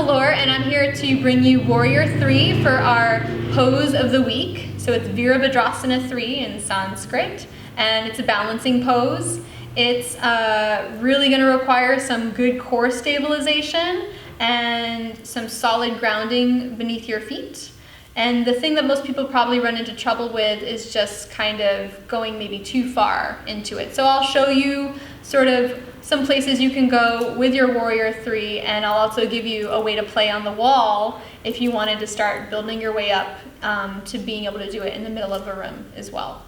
Laura, and I'm here to bring you Warrior 3 for our pose of the week. So it's Virabhadrasana III in Sanskrit, and it's a balancing pose. It's really going to require some good core stabilization and some solid grounding beneath your feet. And the thing that most people probably run into trouble with is just kind of going maybe too far into it. So I'll show you sort of some places you can go with your Warrior 3, and I'll also give you a way to play on the wall if you wanted to start building your way up to being able to do it in the middle of a room as well.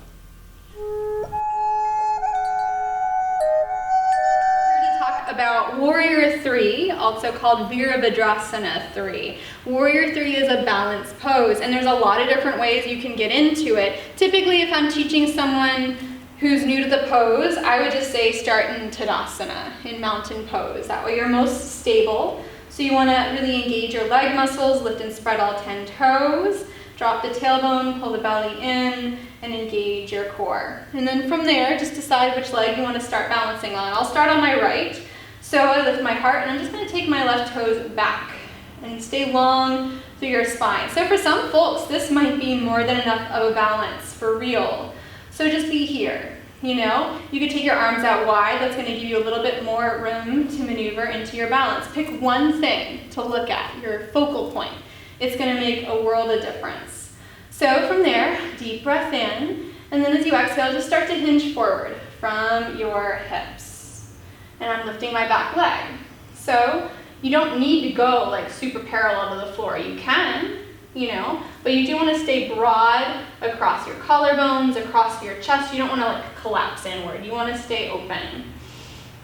About Warrior 3, also called Virabhadrasana III. Warrior 3 is a balanced pose, and there's a lot of different ways you can get into it. Typically, if I'm teaching someone who's new to the pose, I would just say start in Tadasana, in mountain pose. That way you're most stable. So you want to really engage your leg muscles, lift and spread all 10 toes, drop the tailbone, pull the belly in, and engage your core. And then from there, just decide which leg you want to start balancing on. I'll start on my right. So I lift my heart, and I'm just going to take my left toes back and stay long through your spine. So for some folks, this might be more than enough of a balance for real. So just be here, you know? You could take your arms out wide. That's going to give you a little bit more room to maneuver into your balance. Pick one thing to look at, your focal point. It's going to make a world of difference. So from there, deep breath in, and then as you exhale, just start to hinge forward from your hips. And I'm lifting my back leg. So you don't need to go like super parallel to the floor. You can, you know, but you do want to stay broad across your collarbones, across your chest. You don't want to like collapse inward. You want to stay open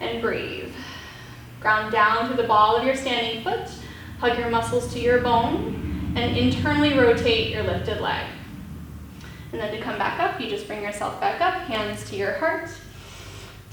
and breathe. Ground down to the ball of your standing foot. Hug your muscles to your bone and internally rotate your lifted leg. And then to come back up, you just bring yourself back up, hands to your heart.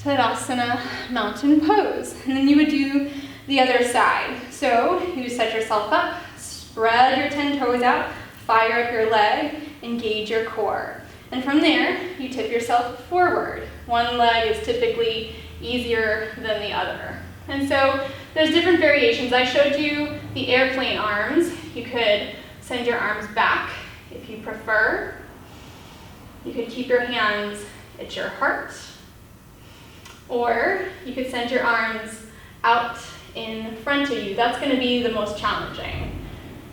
Tadasana mountain pose. And then you would do the other side. So you set yourself up, spread your 10 toes out, fire up your leg, engage your core. And from there, you tip yourself forward. One leg is typically easier than the other. And so there's different variations. I showed you the airplane arms. You could send your arms back if you prefer. You could keep your hands at your heart. Or you could send your arms out in front of you. That's going to be the most challenging.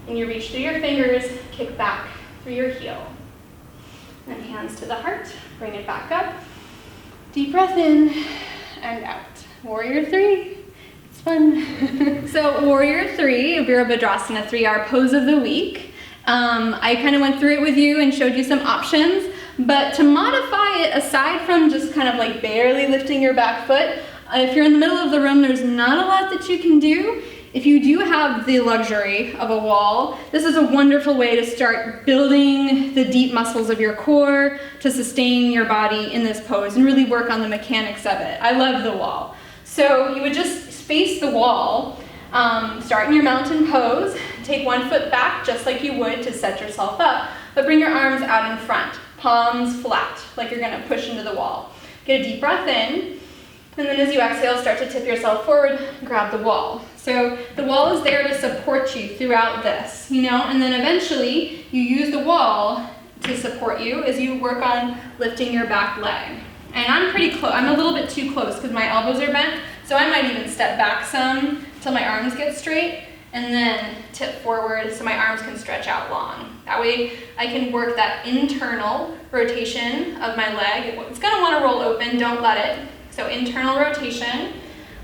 And you reach through your fingers, kick back through your heel. And hands to the heart, bring it back up. Deep breath in and out. Warrior 3, it's fun. So Warrior 3, Virabhadrasana III, our pose of the week. I kind of went through it with you and showed you some options. But to modify it, aside from just kind of like barely lifting your back foot, if you're in the middle of the room, there's not a lot that you can do. If you do have the luxury of a wall, this is a wonderful way to start building the deep muscles of your core to sustain your body in this pose and really work on the mechanics of it. I love the wall. So you would just space the wall, start in your mountain pose, take one foot back just like you would to set yourself up, but bring your arms out in front. Palms flat, like you're going to push into the wall. Get a deep breath in, and then as you exhale, start to tip yourself forward, grab the wall. So the wall is there to support you throughout this, you know, and then eventually you use the wall to support you as you work on lifting your back leg. And I'm pretty close. I'm a little bit too close because my elbows are bent, so I might even step back some till my arms get straight, and then tip forward so my arms can stretch out long. That way I can work that internal rotation of my leg. It's going to want to roll open, don't let it. So internal rotation,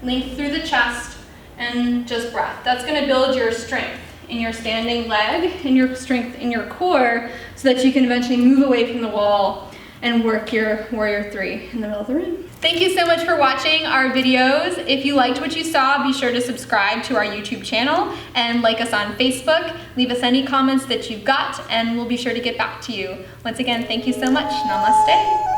length through the chest, and just breath. That's going to build your strength in your standing leg and your strength in your core so that you can eventually move away from the wall and work your Warrior 3 in the middle of the room. Thank you so much for watching our videos. If you liked what you saw, be sure to subscribe to our YouTube channel and like us on Facebook. Leave us any comments that you've got, and we'll be sure to get back to you. Once again, thank you so much. Namaste.